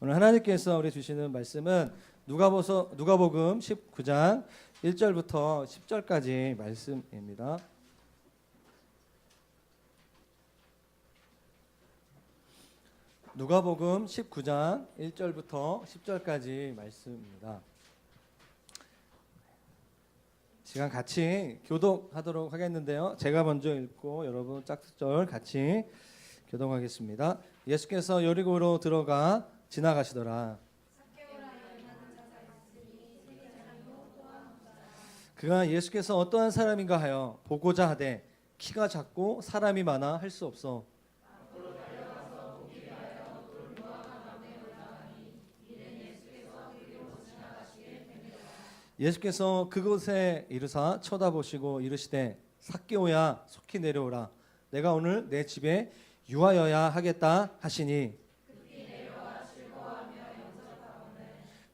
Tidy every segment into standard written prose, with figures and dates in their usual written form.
오늘 하나님께서 우리 주시는 말씀은 누가복음 19장 1절부터 10절까지 말씀입니다. 누가복음 19장 1절부터 10절까지 말씀입니다. 시간 같이 교독하도록 하겠는데요. 제가 먼저 읽고 여러분 짝절 같이 교독하겠습니다. 예수께서 여리고로 들어가 지나가시더라. 그가 예수께서 어떠한 사람인가 하여 보고자 하되 키가 작고 사람이 많아 할 수 없어. 예수께서 그곳에 이르사 쳐다보시고 이르시되 삭개오야 속히 내려오라. 내가 오늘 내 집에 유하여야 하겠다 하시니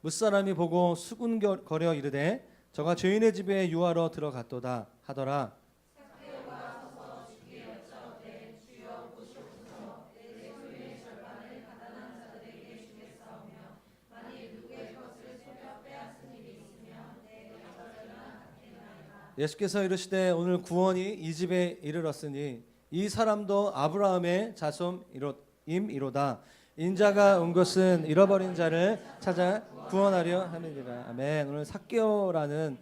무사람이 보고 수군거려 이르되 저가 죄인의 집에 유하러 들어갔도다 하더라. 예수께서 이르시되 오늘 구원이 이 집에 이르렀으니 이 사람도 아브라함의 자손임이로다. 인자가 온 것은 잃어버린 자를 찾아 구원하려 함이니라. 아멘. 오늘 삭개오라는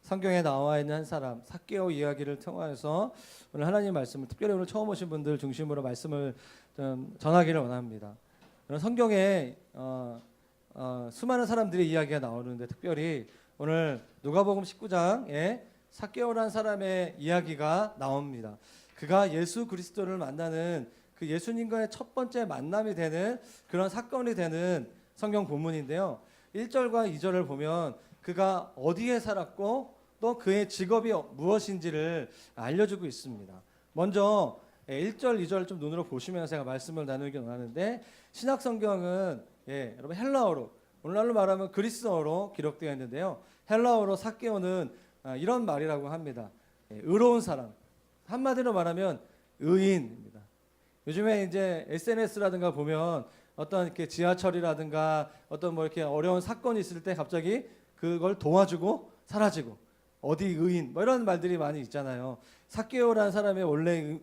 성경에 나와 있는 한 사람, 삭개오 이야기를 통하여서 오늘 하나님 말씀을 특별히 오늘 처음 오신 분들 중심으로 말씀을 좀 전하기를 원합니다. 성경에 수많은 사람들의 이야기가 나오는데 특별히 오늘 누가복음 19장에 삭개오라는 사람의 이야기가 나옵니다. 그가 예수 그리스도를 만나는 그 예수님과의 첫 번째 만남이 되는 그런 사건이 되는 성경 본문인데요. 1절과 2절을 보면 그가 어디에 살았고 또 그의 직업이 무엇인지를 알려주고 있습니다. 먼저 1절, 2절 좀 눈으로 보시면서 제가 말씀을 나누기 원하는데 신약 성경은 여러분 헬라어로 오늘날로 말하면 그리스어로 기록되어 있는데요. 헬라어로 삭개오는 이런 말이라고 합니다. 의로운 사람, 한마디로 말하면 의인입니다. 요즘에 이제 SNS라든가 보면 어떤 이렇게 지하철이라든가 어떤 뭐 이렇게 어려운 사건이 있을 때 갑자기 그걸 도와주고 사라지고 어디 의인 뭐 이런 말들이 많이 있잖아요. 삭개오라는 사람의 원래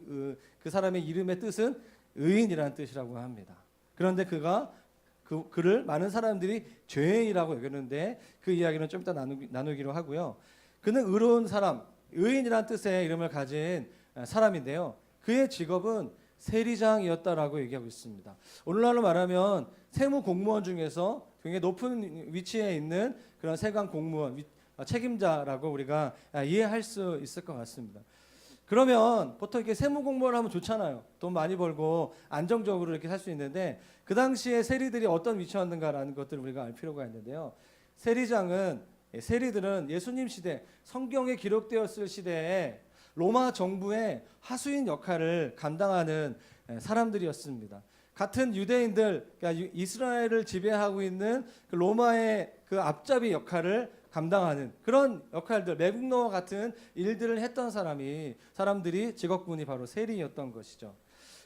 그 사람의 이름의 뜻은 의인이라는 뜻이라고 합니다. 그런데 그를 많은 사람들이 죄인이라고 여겼는데 그 이야기는 좀 이따 나누기로 하고요. 그는 의로운 사람, 의인이라는 뜻의 이름을 가진 사람인데요. 그의 직업은 세리장이었다라고 얘기하고 있습니다. 오늘날로 말하면 세무 공무원 중에서 굉장히 높은 위치에 있는 그런 세관 공무원, 책임자라고 우리가 이해할 수 있을 것 같습니다. 그러면 보통 이렇게 세무 공무원을 하면 좋잖아요. 돈 많이 벌고 안정적으로 이렇게 살 수 있는데 그 당시에 세리들이 어떤 위치였는가라는 것들을 우리가 알 필요가 있는데요. 세리들은 예수님 시대, 성경에 기록되었을 시대에 로마 정부의 하수인 역할을 감당하는 사람들이었습니다. 같은 유대인들, 그러니까 이스라엘을 지배하고 있는 그 로마의 그 앞잡이 역할을 감당하는 그런 역할들, 매국노와 같은 일들을 했던 사람들이 직업군이 바로 세리였던 것이죠.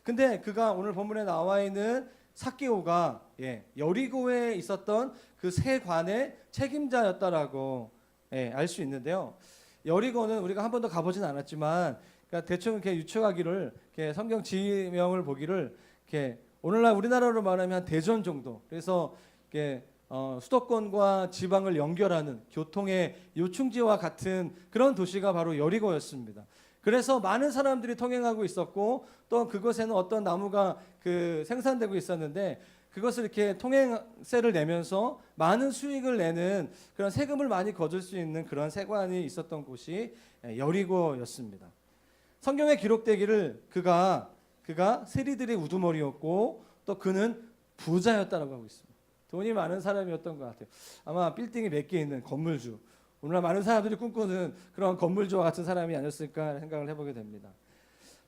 근데 그가 오늘 본문에 나와 있는 삭개오가 여리고에 있었던 그 세관의 책임자였다라고 알 수 있는데요. 여리고는 우리가 한 번도 가보진 않았지만, 그러니까 대충 이렇게 유추하기를 이렇게 성경 지명을 보기를 이렇게 오늘날 우리나라로 말하면 한 대전 정도. 그래서 이렇게 수도권과 지방을 연결하는 교통의 요충지와 같은 그런 도시가 바로 여리고였습니다. 그래서 많은 사람들이 통행하고 있었고 또 그곳에는 어떤 나무가 생산되고 있었는데 그것을 이렇게 통행세를 내면서 많은 수익을 내는 그런 세금을 많이 거둘 수 있는 그런 세관이 있었던 곳이 여리고였습니다. 성경에 기록되기를 그가 세리들의 우두머리였고 또 그는 부자였다라고 하고 있습니다. 돈이 많은 사람이었던 것 같아요. 아마 빌딩이 몇 개 있는 건물주. 오늘날 많은 사람들이 꿈꾸는 그런 건물주와 같은 사람이 아니었을까 생각을 해보게 됩니다.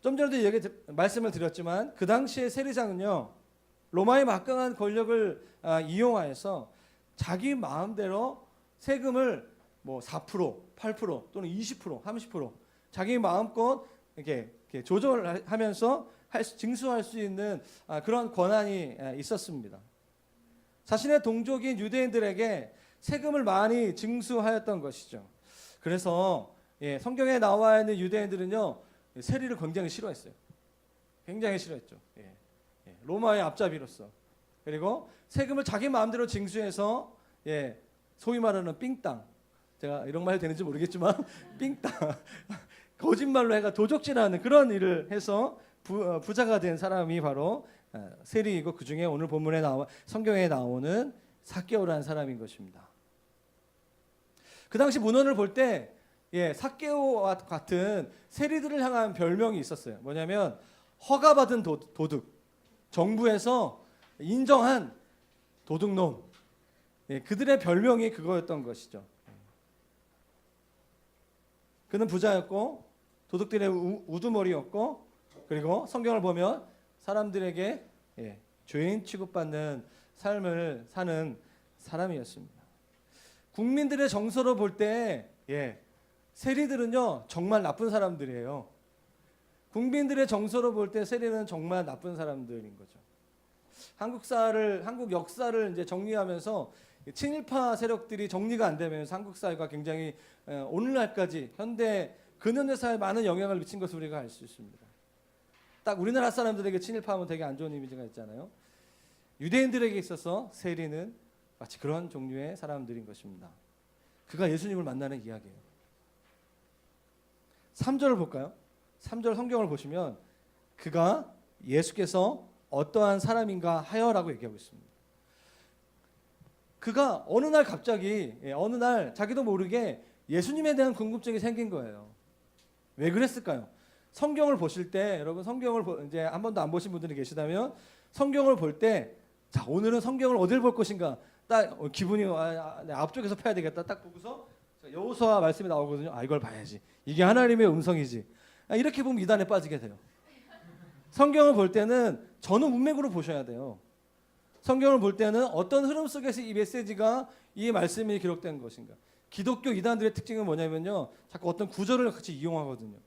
좀 전에도 말씀을 드렸지만 그 당시의 세리장은요. 로마의 막강한 권력을 이용하여서 자기 마음대로 세금을 뭐 4%, 8% 또는 20%, 30% 자기 마음껏 이렇게 조절하면서 징수할 수 있는 그런 권한이 있었습니다. 자신의 동족인 유대인들에게 세금을 많이 징수하였던 것이죠. 그래서 성경에 나와 있는 유대인들은요, 세리를 굉장히 싫어했어요. 굉장히 싫어했죠. 로마의 앞잡이로서. 그리고 세금을 자기 마음대로 징수해서 소위 말하는 삥땅, 제가 이런 말 해도 되는지 모르겠지만 삥땅, 거짓말로 해가 도적질하는 그런 일을 해서 부자가 된 사람이 바로 세리이고, 그 중에 오늘 본문에 성경에 나오는 삭개오라는 사람인 것입니다. 그 당시 문헌을 볼 때 삭개오와 같은 세리들을 향한 별명이 있었어요. 뭐냐면 허가받은 도둑, 정부에서 인정한 도둑놈, 그들의 별명이 그거였던 것이죠. 그는 부자였고 도둑들의 우두머리였고, 그리고 성경을 보면 사람들에게 죄인 취급받는 삶을 사는 사람이었습니다. 국민들의 정서로 볼 때 세리들은요 정말 나쁜 사람들이에요. 국민들의 정서로 볼 때 세리는 정말 나쁜 사람들인 거죠. 한국 역사를 이제 정리하면서 친일파 세력들이 정리가 안 되면서 한국 사회가 굉장히 오늘날까지 현대 근현대사에 많은 영향을 미친 것을 우리가 알 수 있습니다. 딱 우리나라 사람들에게 친일파하면 되게 안 좋은 이미지가 있잖아요. 유대인들에게 있어서 세리는 마치 그런 종류의 사람들인 것입니다. 그가 예수님을 만나는 이야기예요. 3절을 볼까요? 3절 성경을 보시면 그가 예수께서 어떠한 사람인가 하여라고 얘기하고 있습니다. 그가 어느 날 갑자기 어느 날 자기도 모르게 예수님에 대한 궁금증이 생긴 거예요. 왜 그랬을까요? 성경을 보실 때, 여러분 성경을 이제 한 번도 안 보신 분들이 계시다면 성경을 볼 때, 자 오늘은 성경을 어딜 볼 것인가, 딱 기분이 앞쪽에서 펴야 되겠다 딱 보고서 여호수아 말씀이 나오거든요. 이걸 봐야지, 이게 하나님의 음성이지. 이렇게 보면 이단에 빠지게 돼요. 성경을 볼 때는 전후 문맥으로 보셔야 돼요. 성경을 볼 때는 어떤 흐름 속에서 이 메시지가, 이 말씀이 기록된 것인가. 기독교 이단들의 특징은 뭐냐면요, 자꾸 어떤 구절을 같이 이용하거든요.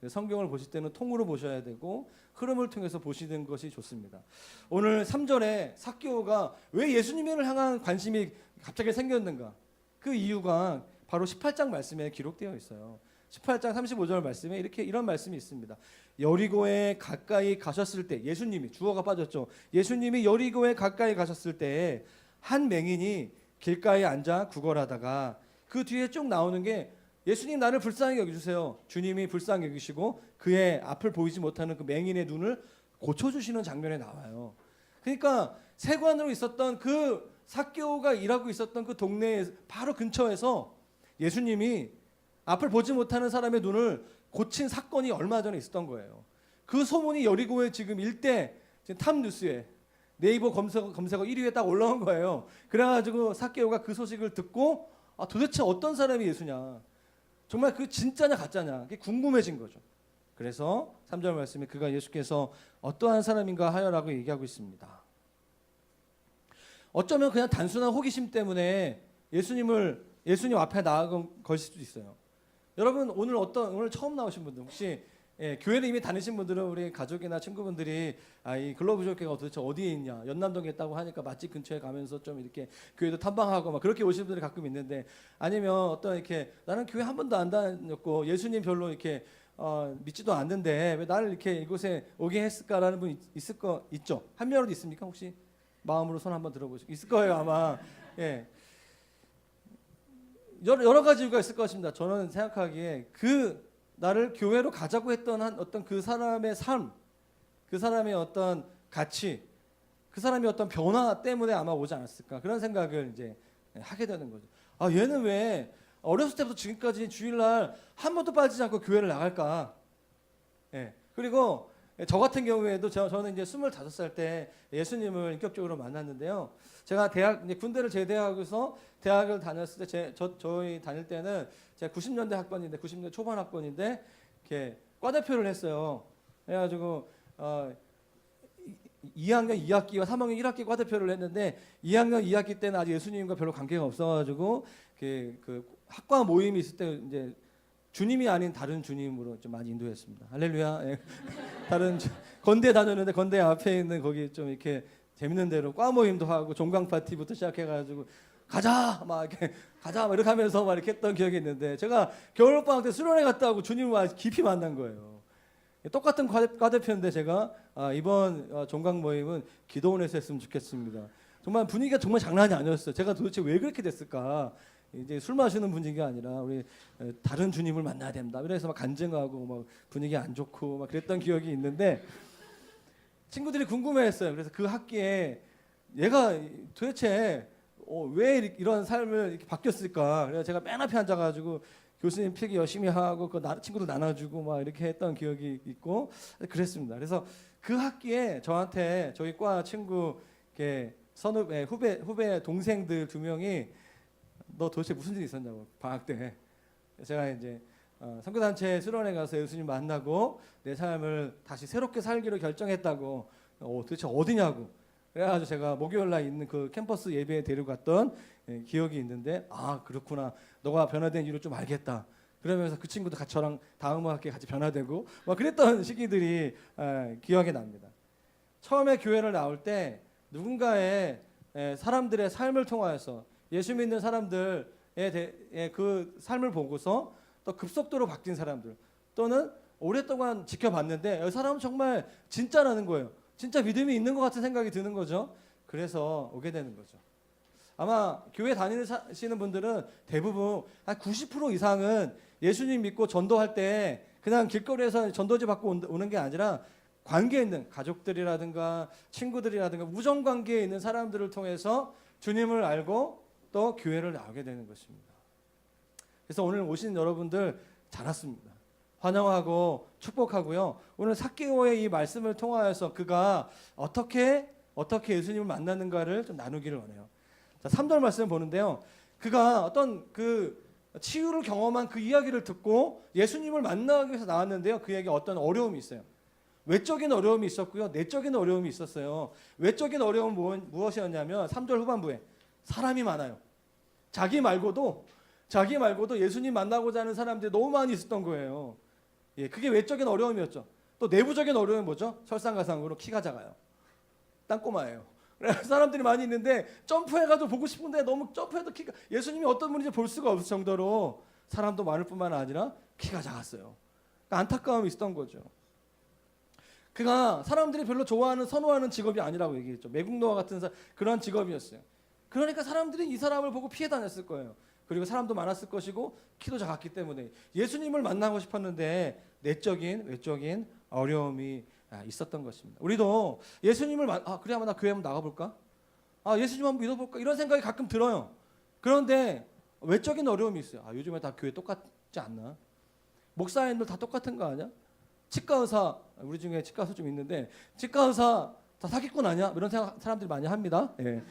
성경을 보실 때는 통으로 보셔야 되고 흐름을 통해서 보시는 것이 좋습니다. 오늘 3절에 삭개오가 왜 예수님을 향한 관심이 갑자기 생겼는가, 그 이유가 바로 18장 말씀에 기록되어 있어요. 18장 35절 말씀에 이런 말씀이 있습니다. 여리고에 가까이 가셨을 때, 예수님이, 주어가 빠졌죠. 예수님이 여리고에 가까이 가셨을 때 한 맹인이 길가에 앉아 구걸하다가, 그 뒤에 쭉 나오는 게 예수님 나를 불쌍히 여기주세요. 주님이 불쌍히 여기시고 그의 앞을 보이지 못하는 그 맹인의 눈을 고쳐주시는 장면에 나와요. 그러니까 세관으로 있었던 그 삭개오가 일하고 있었던 그 동네 바로 근처에서 예수님이 앞을 보지 못하는 사람의 눈을 고친 사건이 얼마 전에 있었던 거예요. 그 소문이 여리고의 지금 일대 탑뉴스에, 네이버 검색어 1위에 딱 올라온 거예요. 그래가지고 삭개오가 그 소식을 듣고 도대체 어떤 사람이 예수냐, 정말 그 진짜냐 가짜냐, 그게 궁금해진 거죠. 그래서 3절 말씀에 그가 예수께서 어떠한 사람인가 하여라고 얘기하고 있습니다. 어쩌면 그냥 단순한 호기심 때문에 예수님 앞에 나아간 것일 수도 있어요. 여러분 오늘 처음 나오신 분들, 혹시 교회를 이미 다니신 분들은 우리 가족이나 친구분들이 이 글로브조교가 도대체 어디에 있냐, 연남동에 있다고 하니까 맛집 근처에 가면서 좀 이렇게 교회도 탐방하고 막 그렇게 오시는 분들이 가끔 있는데, 아니면 어떤 이렇게 나는 교회 한 번도 안 다녔고 예수님 별로 이렇게 믿지도 않는데 왜 나를 이렇게 이곳에 오게 했을까라는 분 있죠? 한 명이라도 있습니까? 혹시 마음으로 손 한번 들어보시고. 있을 거예요 아마. 여러 가지 이유가 있을 것입니다. 저는 생각하기에 나를 교회로 가자고 했던 어떤 그 사람의 삶, 그 사람의 어떤 가치, 그 사람의 어떤 변화 때문에 아마 오지 않았을까, 그런 생각을 이제 하게 되는 거죠. 얘는 왜 어렸을 때부터 지금까지 주일날 한 번도 빠지지 않고 교회를 나갈까? 그리고 저 같은 경우에도 저는 이제 25살 때 예수님을 인격적으로 만났는데요. 제가 이제 군대를 제대하고서 대학을 다녔을 때 저희 다닐 때는 제가 90년대 학번인데, 90년대 초반 학번인데 이렇게 과대표를 했어요. 그래가지고 2학년 2학기와 3학년 1학기 과대표를 했는데, 2학년 2학기 때는 아직 예수님과 별로 관계가 없어가지고 그 학과 모임이 있을 때 이제 주님이 아닌 다른 주님으로 좀 많이 인도했습니다. 할렐루야. 다른 건대 다녔는데 건대 앞에 있는 거기 좀 이렇게 재밌는 대로 과 모임도 하고 종강 파티부터 시작해가지고 가자 막 이렇게 가자 막 이렇게 하면서 막 이렇게 했던 기억이 있는데, 제가 겨울방학 때 수련회 갔다 오고 주님을 깊이 만난 거예요. 똑같은 과 대표인데 제가 이번 종강 모임은 기도원에서 했으면 좋겠습니다. 정말 분위기가 정말 장난이 아니었어요. 제가 도대체 왜 그렇게 됐을까? 이제 술 마시는 분위기가 아니라 우리 다른 주님을 만나야 된다. 그래서 막 간증하고 막 분위기 안 좋고 막 그랬던 기억이 있는데, 친구들이 궁금해했어요. 그래서 그 학기에 얘가 도대체 왜 이런 삶을 이렇게 바뀌었을까? 그래서 제가 맨 앞에 앉아가지고 교수님 필기 열심히 하고 그 친구들 나눠주고 막 이렇게 했던 기억이 있고 그랬습니다. 그래서 그 학기에 저한테 저희 과 친구 선후배 후배 동생들 2명이 너 도대체 무슨 일 있었냐고, 방학 때. 제가 이제 선교단체 수련회 가서 예수님 만나고 내 삶을 다시 새롭게 살기로 결정했다고, 도대체 어디냐고. 그래가지고 제가 목요일날 있는 그 캠퍼스 예배에 데려갔던 기억이 있는데, 아 그렇구나, 너가 변화된 이유를 좀 알겠다. 그러면서 그 친구도 같이 저랑 다음 학기에 같이 변화되고 막 그랬던 시기들이 기억이 납니다. 처음에 교회를 나올 때 누군가의 사람들의 삶을 통하여서 예수 믿는 사람들의 그 삶을 보고서 또 급속도로 바뀐 사람들, 또는 오랫동안 지켜봤는데 이 사람은 정말 진짜라는 거예요. 진짜 믿음이 있는 것 같은 생각이 드는 거죠. 그래서 오게 되는 거죠. 아마 교회 다니시는 분들은 대부분 한 90% 이상은 예수님 믿고 전도할 때 그냥 길거리에서 전도지 받고 오는 게 아니라 관계에 있는 가족들이라든가 친구들이라든가 우정 관계에 있는 사람들을 통해서 주님을 알고 또 교회를 나오게 되는 것입니다. 그래서 오늘 오신 여러분들 잘 왔습니다. 환영하고 축복하고요. 오늘 삭개오의 이 말씀을 통하여서 그가 어떻게 예수님을 만났는가를 좀 나누기를 원해요. 자, 3절 말씀 보는데요. 그가 어떤 그 치유를 경험한 그 이야기를 듣고 예수님을 만나기 위해서 나왔는데요. 그에게 어떤 어려움이 있어요. 외적인 어려움이 있었고요. 내적인 어려움이 있었어요. 외적인 어려움은 무엇이었냐면 3절 후반부에 사람이 많아요. 자기 말고도 예수님 만나고자 하는 사람들이 너무 많이 있었던 거예요. 예, 그게 외적인 어려움이었죠. 또 내부적인 어려움은 뭐죠? 설상가상으로 키가 작아요. 땅꼬마예요. 그래서 사람들이 많이 있는데 점프해가지고 보고 싶은데 너무 점프해도 키가, 예수님이 어떤 분인지 볼 수가 없을 정도로 사람도 많을 뿐만 아니라 키가 작았어요. 그러니까 안타까움이 있었던 거죠. 그가 사람들이 별로 좋아하는 선호하는 직업이 아니라고 얘기했죠. 매국노와 같은 그런 직업이었어요. 그러니까 사람들이 이 사람을 보고 피해 다녔을 거예요. 그리고 사람도 많았을 것이고 키도 작았기 때문에 예수님을 만나고 싶었는데 내적인 외적인 어려움이 있었던 것입니다. 우리도 예수님을 그래 한번 나 교회 한번 나가볼까? 예수님 한번 믿어볼까? 이런 생각이 가끔 들어요. 그런데 외적인 어려움이 있어요. 요즘에 다 교회 똑같지 않나? 목사님들 다 똑같은 거 아니야? 치과 의사, 우리 중에 치과 의사 좀 있는데 치과 의사 다 사기꾼 아니야? 이런 생각 사람들이 많이 합니다. 예.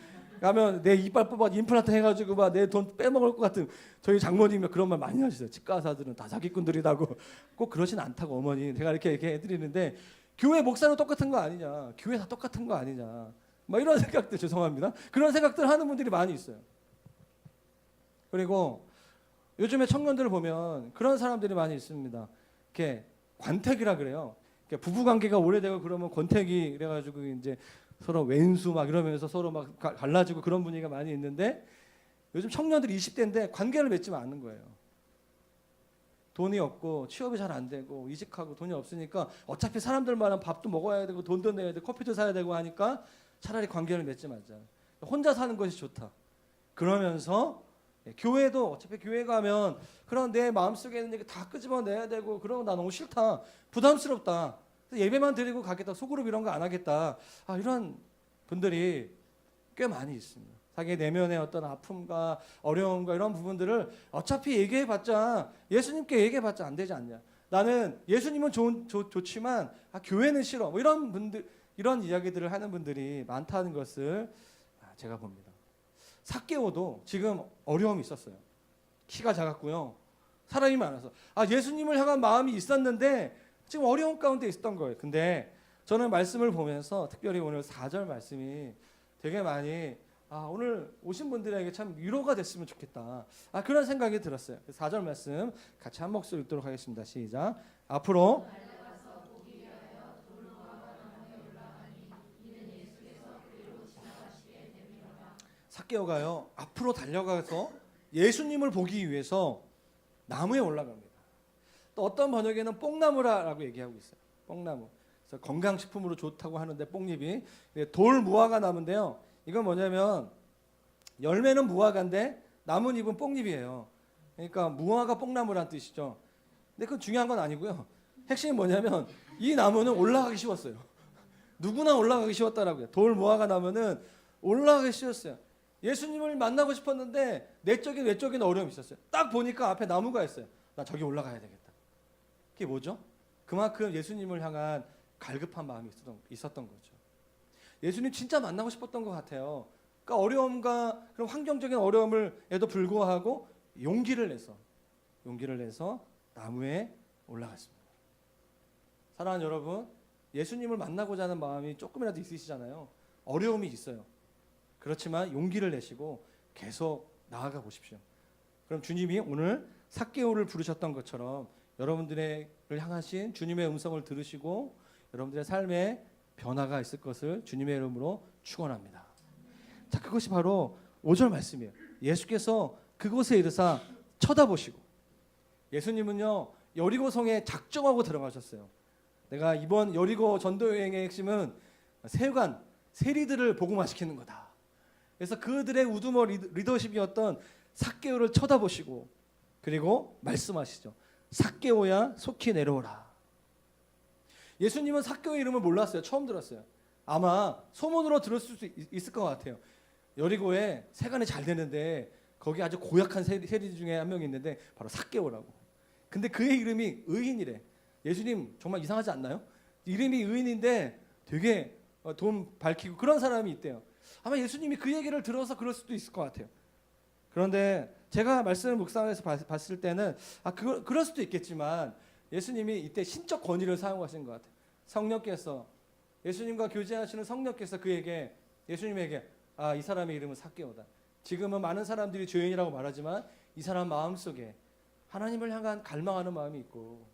가면 내 이빨 뽑아 임플란트 해가지고 막 내 돈 빼먹을 것 같은, 저희 장모님이 그런 말 많이 하시죠. 치과 의사들은 다 사기꾼들이라고. 꼭 그러진 않다고 어머니 제가 이렇게 해드리는데, 교회 목사는 똑같은 거 아니냐, 교회 다 똑같은 거 아니냐, 막 이런 생각들, 죄송합니다. 그런 생각들 하는 분들이 많이 있어요. 그리고 요즘에 청년들을 보면 그런 사람들이 많이 있습니다. 이렇게 관택이라 그래요. 부부 관계가 오래되고 그러면 권태기 그래가지고 이제 서로 왼수 막 이러면서 서로 막 갈라지고 그런 분위기가 많이 있는데, 요즘 청년들이 20대인데 관계를 맺지만 않는 거예요. 돈이 없고 취업이 잘 안 되고 이직하고 돈이 없으니까 어차피 사람들만한 밥도 먹어야 되고 돈도 내야 되고 커피도 사야 되고 하니까 차라리 관계를 맺지 말자. 혼자 사는 것이 좋다. 그러면서 교회도 어차피 교회 가면 그런 내 마음속에 있는 얘기 다 끄집어내야 되고 그런 거 나 너무 싫다. 부담스럽다. 예배만 드리고 가겠다. 소그룹 이런 거 안 하겠다. 이런 분들이 꽤 많이 있습니다. 자기 내면의 어떤 아픔과 어려움과 이런 부분들을 어차피 얘기해봤자, 예수님께 얘기해봤자 안 되지 않냐. 나는 예수님은 좋지만 교회는 싫어. 뭐 이런 분들, 이런 이야기들을 하는 분들이 많다는 것을 제가 봅니다. 삭개오도 지금 어려움이 있었어요. 키가 작았고요. 사람이 많아서 예수님을 향한 마음이 있었는데 지금 어려운 가운데 있었던 거예요. 근데 저는 말씀을 보면서 특별히 오늘 4절 말씀이 되게 많이 오늘 오신 분들에게 참 위로가 됐으면 좋겠다. 그런 생각이 들었어요. 4절 말씀 같이 한 목소리 읽도록 하겠습니다. 시작. 앞으로 삭개오가요 앞으로 달려가서 예수님을 보기 위해서 나무에 올라갑니다. 또 어떤 번역에는 뽕나무라고 얘기하고 있어요. 뽕나무. 그래서 건강식품으로 좋다고 하는데 뽕잎이 돌 무화과 나무인데요. 이건 뭐냐면 열매는 무화과인데 나뭇잎은 뽕잎이에요. 그러니까 무화과 뽕나무란 뜻이죠. 근데 그건 중요한 건 아니고요. 핵심이 뭐냐면 이 나무는 올라가기 쉬웠어요. 누구나 올라가기 쉬웠다라고요. 돌 무화과 나무는 올라가기 쉬웠어요. 예수님을 만나고 싶었는데 내적인 외적인 어려움이 있었어요. 딱 보니까 앞에 나무가 있어요. 나 저기 올라가야 되겠다. 그게 뭐죠? 그만큼 예수님을 향한 갈급한 마음이 있었던 거죠. 예수님 진짜 만나고 싶었던 것 같아요. 그러니까 어려움과 그런 환경적인 어려움에도 불구하고 용기를 내서 나무에 올라갔습니다. 사랑하는 여러분, 예수님을 만나고자 하는 마음이 조금이라도 있으시잖아요. 어려움이 있어요. 그렇지만 용기를 내시고 계속 나아가 보십시오. 그럼 주님이 오늘 삭개오를 부르셨던 것처럼 여러분들을 향하신 주님의 음성을 들으시고 여러분들의 삶에 변화가 있을 것을 주님의 이름으로 축원합니다. 자, 그것이 바로 5절 말씀이에요. 예수께서 그곳에 이르사 쳐다보시고, 예수님은요 여리고성에 작정하고 들어가셨어요. 내가 이번 여리고 전도 여행의 핵심은 세리들을 복음화시키는 거다. 그래서 그들의 우두머 리더십이었던 삭개오를 쳐다보시고 그리고 말씀하시죠. 삭개오야 속히 내려오라. 예수님은 삭개오의 이름을 몰랐어요. 처음 들었어요. 아마 소문으로 들을 수 있을 것 같아요. 여리고에 세간이 잘 되는데 거기 아주 고약한 세리 중에 한 명이 있는데 바로 삭개오라고. 근데 그의 이름이 의인이래. 예수님 정말 이상하지 않나요? 이름이 의인인데 되게 돈 밝히고 그런 사람이 있대요. 아마 예수님이 그 얘기를 들어서 그럴 수도 있을 것 같아요. 그런데 제가 말씀을 묵상해서 봤을 때는 그럴 수도 있겠지만 예수님이 이때 신적 권위를 사용하신 것 같아요. 성령께서, 예수님과 교제하시는 성령께서 예수님에게 이 사람의 이름은 삭개오다. 지금은 많은 사람들이 죄인이라고 말하지만 이 사람 마음속에 하나님을 향한 갈망하는 마음이 있고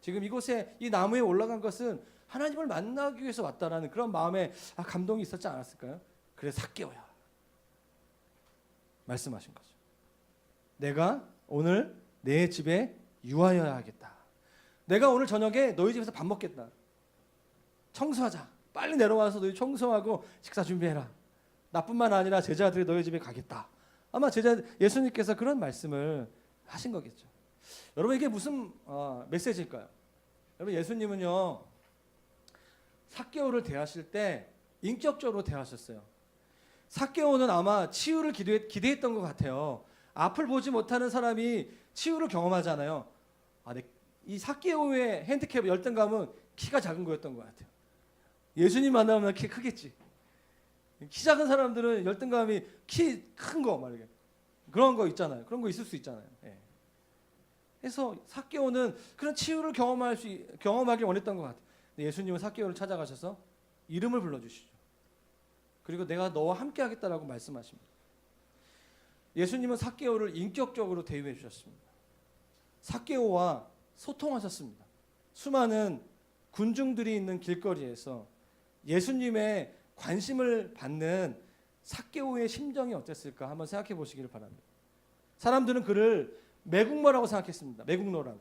지금 이곳에 이 나무에 올라간 것은 하나님을 만나기 위해서 왔다라는 그런 마음에 감동이 있었지 않았을까요? 그래 삭개오야 말씀하신 거죠. 내가 오늘 내 집에 유하여야 하겠다. 내가 오늘 저녁에 너희 집에서 밥 먹겠다. 청소하자. 빨리 내려와서 너희 청소하고 식사 준비해라. 나뿐만 아니라 제자들이 너희 집에 가겠다. 아마 예수님께서 그런 말씀을 하신 거겠죠. 여러분 이게 무슨 메시지일까요? 여러분 예수님은요 삭개오를 대하실 때 인격적으로 대하셨어요. 삭개오는 아마 치유를 기대했던 것 같아요. 앞을 보지 못하는 사람이 치유를 경험하잖아요. 이 삭개오의 핸디캡 열등감은 키가 작은 거였던 것 같아요. 예수님 만나면 키 크겠지. 키 작은 사람들은 열등감이 키 큰 거 말이에요. 그런 거 있잖아요. 그런 거 있을 수 있잖아요. 예. 그래서 삭개오는 그런 치유를 경험하길 원했던 것 같아요. 예수님은 삭개오를 찾아가셔서 이름을 불러주시죠. 그리고 내가 너와 함께 하겠다라고 말씀하십니다. 예수님은 삭개오를 인격적으로 대우해 주셨습니다. 삭개오와 소통하셨습니다. 수많은 군중들이 있는 길거리에서 예수님의 관심을 받는 삭개오의 심정이 어땠을까 한번 생각해 보시기를 바랍니다. 사람들은 그를 매국노라고 생각했습니다. 매국노라고.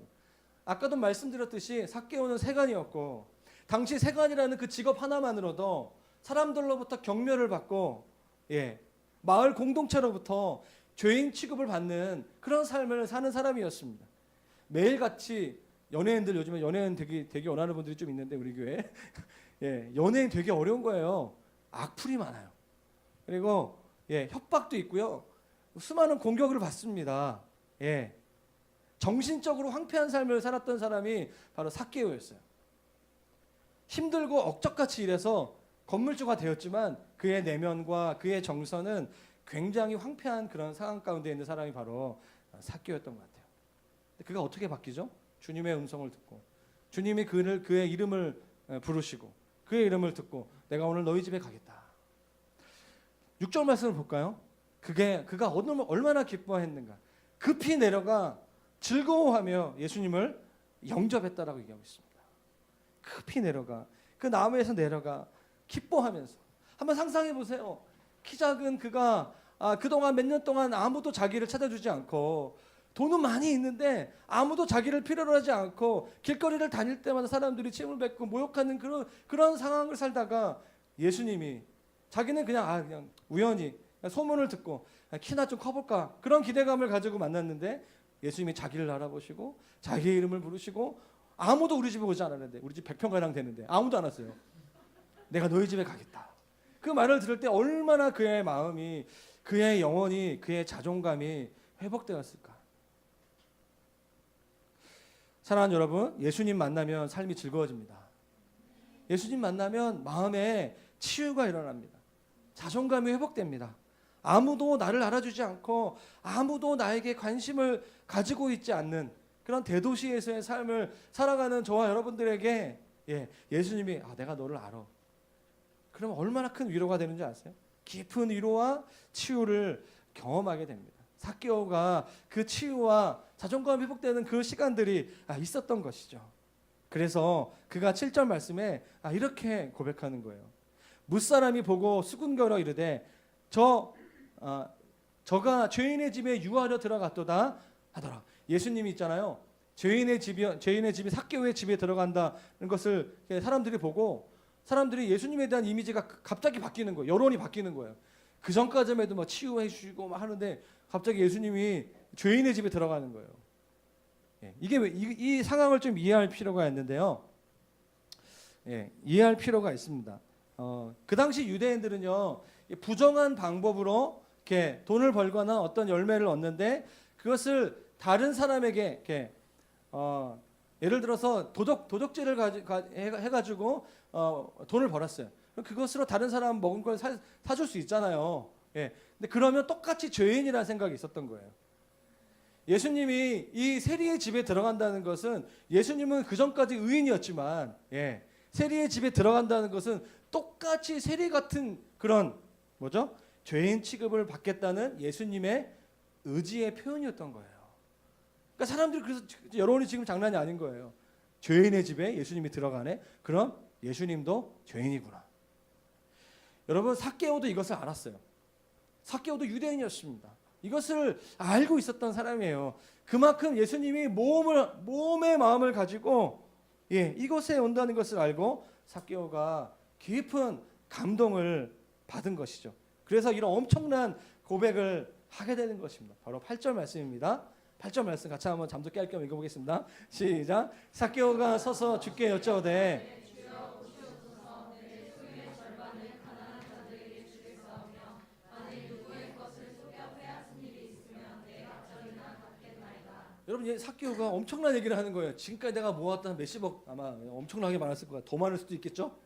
아까도 말씀드렸듯이 삭개오는 세간이었고 당시 세간이라는 그 직업 하나만으로도 사람들로부터 경멸을 받고 마을 공동체로부터 죄인 취급을 받는 그런 삶을 사는 사람이었습니다. 매일같이 연예인들 요즘에 연예인 되게 원하는 분들이 좀 있는데 우리 교회에 연예인 되게 어려운 거예요. 악플이 많아요. 그리고 협박도 있고요. 수많은 공격을 받습니다. 정신적으로 황폐한 삶을 살았던 사람이 바로 삭개오였어요. 힘들고 억적같이 일해서 건물주가 되었지만 그의 내면과 그의 정서는 굉장히 황폐한 그런 상황 가운데 있는 사람이 바로 삭개오였던 것 같아요. 그가 어떻게 바뀌죠? 주님의 음성을 듣고 주님이 그의 이름을 부르시고 그의 이름을 듣고 내가 오늘 너희 집에 가겠다. 6절 말씀을 볼까요? 그가 얼마나 기뻐했는가. 급히 내려가 즐거워하며 예수님을 영접했다라고 얘기하고 있습니다. 급히 내려가 그 나무에서 내려가 기뻐하면서 한번 상상해 보세요. 키 작은 그가 그동안 몇 년 동안 아무도 자기를 찾아주지 않고 돈은 많이 있는데 아무도 자기를 필요로 하지 않고 길거리를 다닐 때마다 사람들이 침을 뱉고 모욕하는 그런 상황을 살다가 예수님이 자기는 그냥 우연히 그냥 소문을 듣고 키나 좀 커볼까 그런 기대감을 가지고 만났는데 예수님이 자기를 알아보시고 자기의 이름을 부르시고 아무도 우리 집에 오지 않았는데 우리 집 100평가량 되는데 아무도 안 왔어요. 내가 너희 집에 가겠다. 그 말을 들을 때 얼마나 그의 마음이 그의 영혼이 그의 자존감이 회복되었을까. 사랑하는 여러분, 예수님 만나면 삶이 즐거워집니다. 예수님 만나면 마음에 치유가 일어납니다. 자존감이 회복됩니다. 아무도 나를 알아주지 않고 아무도 나에게 관심을 가지고 있지 않는 그런 대도시에서의 삶을 살아가는 저와 여러분들에게 예수님이 내가 너를 알아. 그러면 얼마나 큰 위로가 되는지 아세요? 깊은 위로와 치유를 경험하게 됩니다. 삭개오가 그 치유와 자존감이 회복되는 그 시간들이 있었던 것이죠. 그래서 그가 7절 말씀에 이렇게 고백하는 거예요. 무사람이 보고 수군거려 이르되 저가 죄인의 집에 유하려 들어갔도다 하더라. 예수님이 있잖아요. 죄인의 집이 삭개오의 집에 들어간다는 것을 사람들이 보고 사람들이 예수님에 대한 이미지가 갑자기 바뀌는 거예요. 여론이 바뀌는 거예요. 그 전까지만 해도 막 치유해 주시고 막 하는데 갑자기 예수님이 죄인의 집에 들어가는 거예요. 이게 이 상황을 좀 이해할 필요가 있는데요. 이해할 필요가 있습니다. 그 당시 유대인들은요 부정한 방법으로 이렇게 돈을 벌거나 어떤 열매를 얻는데 그것을 다른 사람에게 이렇게 예를 들어서 도적질을 해가지고 돈을 벌었어요. 그것으로 다른 사람 먹은 걸 사줄 수 있잖아요. 근데 그러면 똑같이 죄인이라는 생각이 있었던 거예요. 예수님이 이 세리의 집에 들어간다는 것은 예수님은 그 전까지 의인이었지만 세리의 집에 들어간다는 것은 똑같이 세리 같은 그런 죄인 취급을 받겠다는 예수님의 의지의 표현이었던 거예요. 그러니까 사람들이 그래서 여론이 지금 장난이 아닌 거예요. 죄인의 집에 예수님이 들어가네. 그럼 예수님도 죄인이구나. 여러분 삭개오도 이것을 알았어요. 삭개오도 유대인이었습니다. 이것을 알고 있었던 사람이에요. 그만큼 예수님이 모험의 마음을 가지고 이곳에 온다는 것을 알고 삭개오가 깊은 감동을 받은 것이죠. 그래서 이런 엄청난 고백을 하게 되는 것입니다. 바로 8절 말씀입니다. 8절 말씀 같이 한번 잠도 깰 겸 읽어보겠습니다. 시작. 삭개오가 서서 주께 여쭤오되 여러분 삭개오가 엄청난 얘기를 하는 거예요. 지금까지 내가 모았던 몇십억 아마 엄청나게 많았을 거야. 더 많을 수도 있겠죠.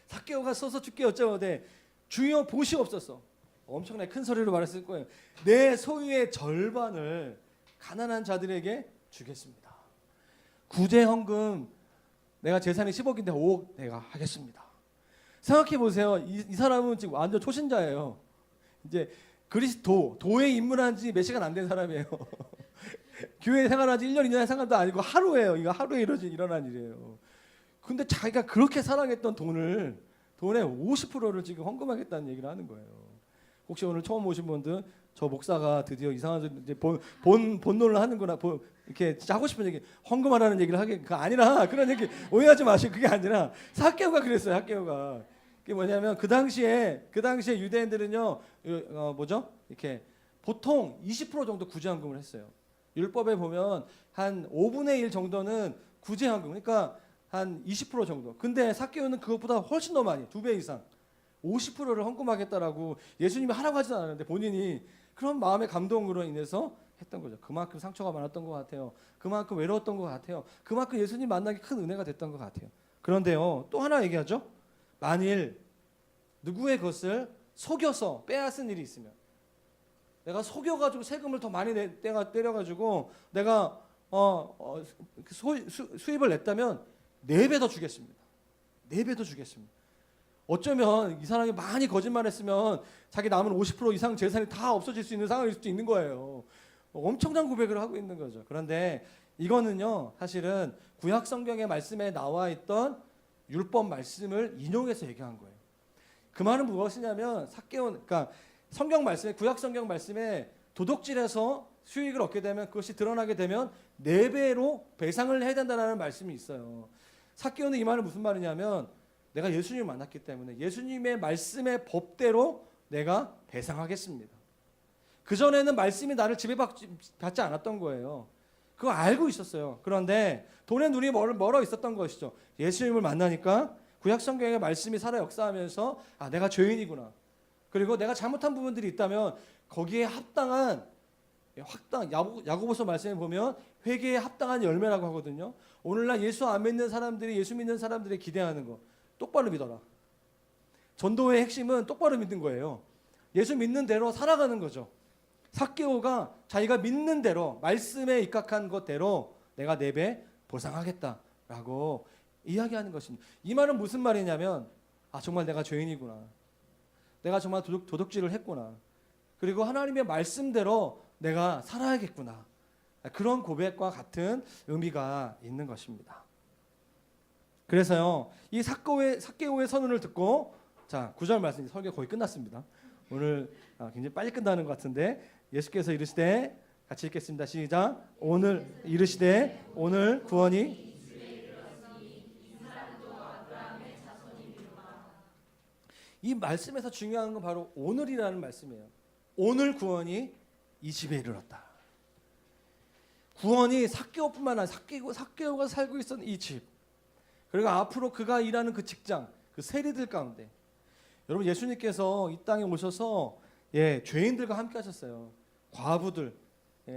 삭개오가 서서 주께 여쭤오되 주여 보시옵소서. 엄청나게 큰 소리로 말했을 거예요. 내 소유의 절반을 가난한 자들에게 주겠습니다. 구제헌금 내가 재산이 10억인데 5억 내가 하겠습니다. 생각해 보세요. 이 사람은 지금 완전 초신자예요. 이제 도에 입문한 지 몇 시간 안 된 사람이에요. 교회 생활한 지 1년 2년 생활도 아니고 하루예요. 이거 하루에 일어난 일이에요. 근데 자기가 그렇게 사랑했던 돈의 50%를 지금 헌금하겠다는 얘기를 하는 거예요. 혹시 오늘 처음 오신 분들 저 목사가 드디어 이상한 이제 본론을 하는구나 이렇게 진짜 하고 싶은 얘기 헌금하라는 얘기를 하게 그거 아니라 그런 얘기 오해하지 마시고 그게 아니라 삭개오가 그랬어요. 삭개오가 그게 뭐냐면 그 당시에 유대인들은요 이렇게 보통 20% 정도 구제헌금을 했어요. 율법에 보면 한 5분의 1 정도는 구제헌금 그러니까 한 20% 정도. 근데 삭개오는 그것보다 훨씬 더 많이 2배 이상 50%를 헌금하겠다라고 예수님이 하라고 하지는 않았는데 본인이 그런 마음의 감동으로 인해서 했던 거죠. 그만큼 상처가 많았던 것 같아요. 그만큼 외로웠던 것 같아요. 그만큼 예수님 만나기 큰 은혜가 됐던 것 같아요. 그런데요 또 하나 얘기하죠. 만일 누구의 것을 속여서 빼앗은 일이 있으면 내가 속여가지고 세금을 더 많이 때려가지고 내가 수입을 냈다면 4배 더 주겠습니다. 4배 더 주겠습니다. 어쩌면 이 사람이 많이 거짓말했으면 자기 남은 50% 이상 재산이 다 없어질 수 있는 상황일 수도 있는 거예요. 엄청난 고백을 하고 있는 거죠. 그런데 이거는요 사실은 구약 성경의 말씀에 나와 있던 율법 말씀을 인용해서 얘기한 거예요. 그 말은 무엇이냐면 성경 말씀에 구약 성경 말씀에 도둑질해서 수익을 얻게 되면 그것이 드러나게 되면 4배로 배상을 해야 된다는 말씀이 있어요. 삭개오는 이 말은 무슨 말이냐면 내가 예수님을 만났기 때문에 예수님의 말씀의 법대로 내가 배상하겠습니다. 그전에는 말씀이 나를 지배받지 않았던 거예요. 그거 알고 있었어요. 그런데 돈의 눈이 멀어 있었던 것이죠. 예수님을 만나니까 구약 성경의 말씀이 살아 역사하면서 아, 내가 죄인이구나. 그리고 내가 잘못한 부분들이 있다면 거기에 합당한 야고보서 말씀에 보면 회개에 합당한 열매라고 하거든요. 오늘날 예수 안 믿는 사람들이 예수 믿는 사람들이 기대하는 거 똑바로 믿어라. 전도의 핵심은 똑바로 믿는 거예요. 예수 믿는 대로 살아가는 거죠. 삭개오가 자기가 믿는 대로 말씀에 입각한 것대로 내가 4배 보상하겠다라고 이야기하는 것입니다. 이 말은 무슨 말이냐면 아 정말 내가 죄인이구나. 내가 정말 도둑질을 했구나. 그리고 하나님의 말씀대로 내가 살아야겠구나. 그런 고백과 같은 의미가 있는 것입니다. 그래서요. 이 삭개오의 선언을 듣고 자 9절 말씀 설교 거의 끝났습니다. 오늘 굉장히 빨리 끝나는 것 같은데 예수께서 이르시되 같이 읽겠습니다. 시작. 오늘 이르시되 오늘 구원이 이 말씀에서 중요한 건 바로 오늘이라는 말씀이에요. 오늘 구원이 이 집에 이르렀다. 구원이 삭개오뿐만 아니라 삭개오가 살고 있었던 이 집, 그리고 앞으로 그가 일하는 그 직장, 그 세리들 가운데 여러분 예수님께서 이 땅에 오셔서 죄인들과 함께 하셨어요. 과부들,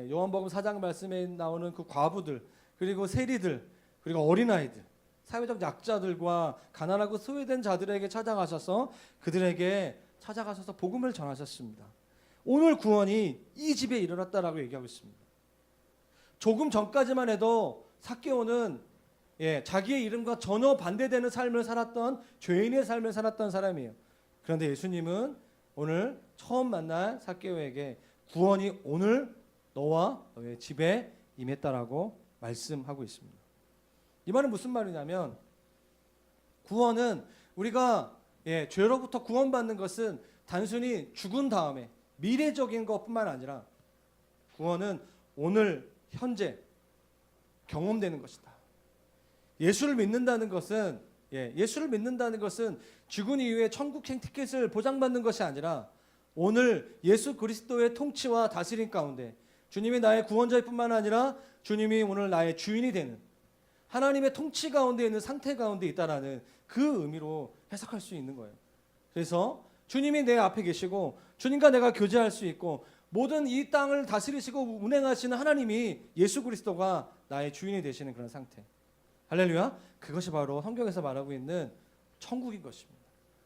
요한복음 4장 말씀에 나오는 그 과부들, 그리고 세리들, 그리고 어린아이들, 사회적 약자들과 가난하고 소외된 자들에게 찾아가셔서 그들에게 찾아가셔서 복음을 전하셨습니다. 오늘 구원이 이 집에 이르렀다라고 얘기하고 있습니다. 조금 전까지만 해도 삭개오는 자기의 이름과 전혀 반대되는 삶을 살았던 죄인의 삶을 살았던 사람이에요. 그런데 예수님은 오늘 처음 만난 삭개오에게 구원이 오늘 너와 너의 집에 임했다라고 말씀하고 있습니다. 이 말은 무슨 말이냐면 구원은 우리가 죄로부터 구원받는 것은 단순히 죽은 다음에 미래적인 것뿐만 아니라 구원은 오늘 현재 경험되는 것이다. 예수를 믿는다는 것은 죽은 이후에 천국행 티켓을 보장받는 것이 아니라 오늘 예수 그리스도의 통치와 다스림 가운데 주님이 나의 구원자일 뿐만 아니라 주님이 오늘 나의 주인이 되는 하나님의 통치 가운데 있는 상태 가운데 있다라는 그 의미로 해석할 수 있는 거예요. 그래서 주님이 내 앞에 계시고 주님과 내가 교제할 수 있고 모든 이 땅을 다스리시고 운행하시는 하나님이 예수 그리스도가 나의 주인이 되시는 그런 상태. 할렐루야. 그것이 바로 성경에서 말하고 있는 천국인 것입니다.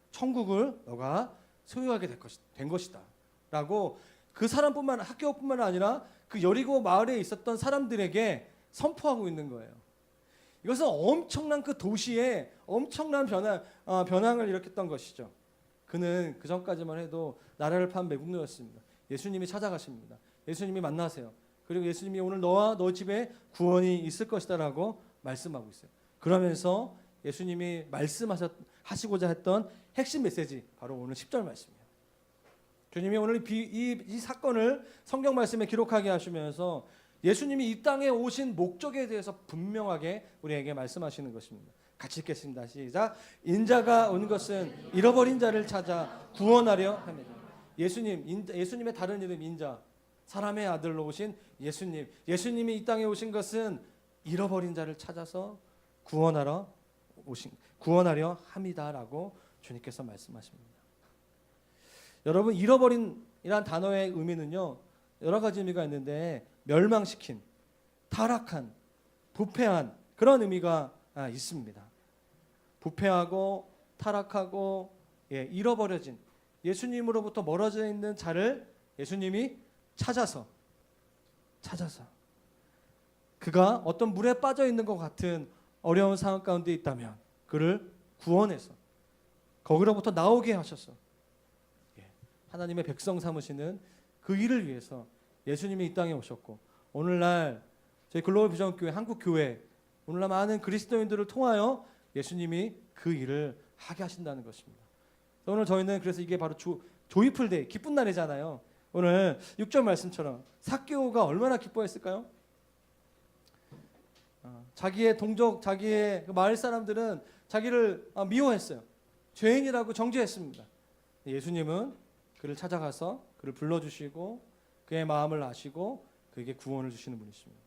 천국을 너가 소유하게 된 것이다 라고 그 사람뿐만 학교뿐만 아니라 그 여리고 마을에 있었던 사람들에게 선포하고 있는 거예요. 이것은 엄청난 그 도시에 엄청난 변황을 일으켰던 것이죠. 그는 그 전까지만 해도 나라를 판 매국노였습니다. 예수님이 찾아가십니다. 예수님이 만나세요. 그리고 예수님이 오늘 너와 너 집에 구원이 있을 것이다 라고 말씀하고 있어요. 그러면서 예수님이 말씀하시고자 했던 핵심 메시지 바로 오늘 10절 말씀이에요. 주님이 오늘 이 사건을 성경 말씀에 기록하게 하시면서 예수님이 이 땅에 오신 목적에 대해서 분명하게 우리에게 말씀하시는 것입니다. 같이 읽겠습니다. 시작. 인자가 온 것은 잃어버린 자를 찾아 구원하려 합니다. 예수님의 다른 이름 인자, 사람의 아들로 오신 예수님. 예수님이 이 땅에 오신 것은 잃어버린 자를 찾아서 구원하려 함이다라고 주님께서 말씀하십니다. 여러분 잃어버린이란 단어의 의미는요 여러 가지 의미가 있는데 멸망시킨, 타락한, 부패한 그런 의미가 있습니다. 부패하고 타락하고 잃어버려진 예수님으로부터 멀어져 있는 자를 예수님이 찾아서 그가 어떤 물에 빠져 있는 것 같은 어려운 상황 가운데 있다면 그를 구원해서 거기로부터 나오게 하셔서 하나님의 백성 삼으시는 그 일을 위해서 예수님이 이 땅에 오셨고 오늘날 저희 글로벌 비전교회 한국교회 오늘날 많은 그리스도인들을 통하여 예수님이 그 일을 하게 하신다는 것입니다. 오늘 저희는 그래서 이게 바로 조이풀 데이, 기쁜 날이잖아요. 오늘 6절 말씀처럼 삭개오가 얼마나 기뻐했을까요? 자기의 동족, 자기의 그 마을 사람들은 자기를 미워했어요. 죄인이라고 정죄했습니다. 예수님은 그를 찾아가서 그를 불러주시고 그의 마음을 아시고 그에게 구원을 주시는 분이십니다.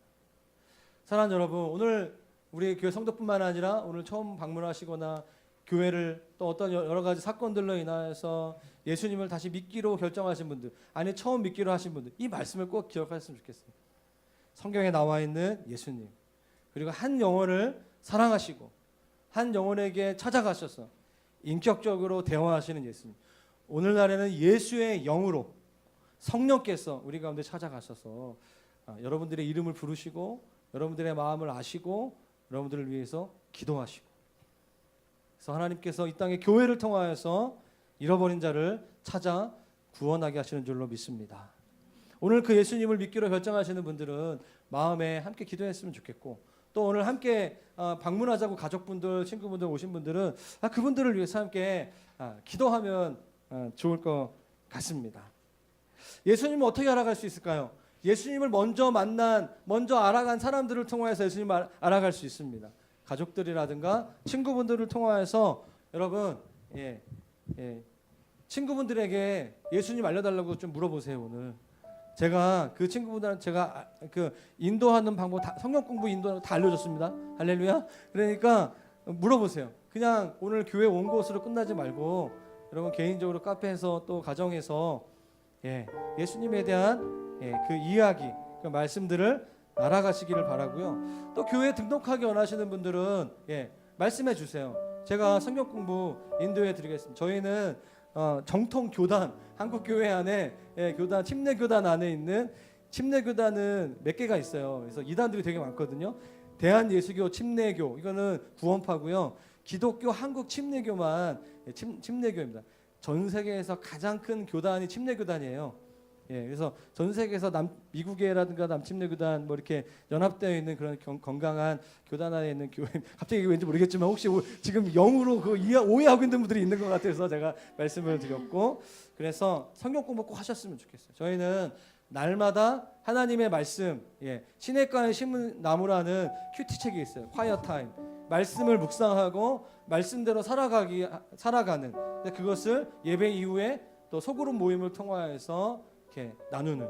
사랑하는 여러분, 오늘 우리 교회 성도뿐만 아니라 오늘 처음 방문하시거나 교회를 또 어떤 여러 가지 사건들로 인하여서 예수님을 다시 믿기로 결정하신 분들, 아니 처음 믿기로 하신 분들, 이 말씀을 꼭 기억하셨으면 좋겠어요. 성경에 나와 있는 예수님, 그리고 한 영혼을 사랑하시고 한 영혼에게 찾아가셔서 인격적으로 대화하시는 예수님. 오늘날에는 예수의 영으로 성령께서 우리 가운데 찾아가셔서 여러분들의 이름을 부르시고 여러분들의 마음을 아시고 여러분들을 위해서 기도하시고, 그래서 하나님께서 이 땅에 교회를 통하여서 잃어버린 자를 찾아 구원하게 하시는 줄로 믿습니다. 오늘 그 예수님을 믿기로 결정하시는 분들은 마음에 함께 기도했으면 좋겠고, 또 오늘 함께 방문하자고 가족분들, 친구분들 오신 분들은 그분들을 위해서 함께 기도하면 좋을 것 같습니다. 예수님을 어떻게 알아갈 수 있을까요? 예수님을 먼저 알아간 사람들을 통해서 예수님을 알아갈 수 있습니다. 가족들이라든가 친구분들을 통해서 여러분, 친구분들에게 예수님 알려달라고 좀 물어보세요. 오늘 제가 그 친구분들한테 제가 그 인도하는 방법, 성경 공부 인도하는 거 다 알려줬습니다. 할렐루야. 그러니까 물어보세요. 그냥 오늘 교회 온 것으로 끝나지 말고 여러분 개인적으로 카페에서 또 가정에서 예수님에 대한 그 이야기, 그 말씀들을 알아가시기를 바라고요. 또 교회 등록하기 원하시는 분들은 말씀해 주세요. 제가 성경 공부 인도해 드리겠습니다. 저희는 정통 교단, 한국 교회 안에 교단, 침례 교단 안에 있는 침례 교단은 몇 개가 있어요. 그래서 이단들이 되게 많거든요. 대한예수교 침례교, 이거는 구원파고요. 기독교 한국 침례교만 침례교입니다. 전 세계에서 가장 큰 교단이 침례교단이에요. 그래서 전 세계에서 미국에라든가 남침례교단 뭐 이렇게 연합되어 있는 그런 건강한 교단 안에 있는 교회, 갑자기 왠지 모르겠지만 혹시 지금 영으로 오해하고 있는 분들이 있는 것 같아서 제가 말씀을 드렸고, 그래서 성경 공부 꼭 하셨으면 좋겠어요. 저희는 날마다 하나님의 말씀, 시냇가에 심은 나무라는 큐티 책이 있어요. 콰이어 타임, 말씀을 묵상하고 말씀대로 살아가는. 그것을 예배 이후에 또 소그룹 모임을 통하여서 이렇게 나누는.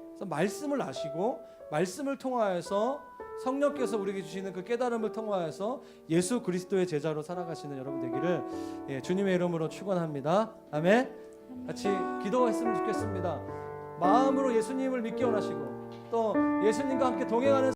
그래서 말씀을 아시고 말씀을 통하여서 성령께서 우리에게 주시는 그 깨달음을 통하여서 예수 그리스도의 제자로 살아가시는 여러분 되기를 주님의 이름으로 축원합니다. 아멘. 같이 기도했으면 좋겠습니다. 마음으로 예수님을 믿기 원하시고 또 예수님과 함께 동행하는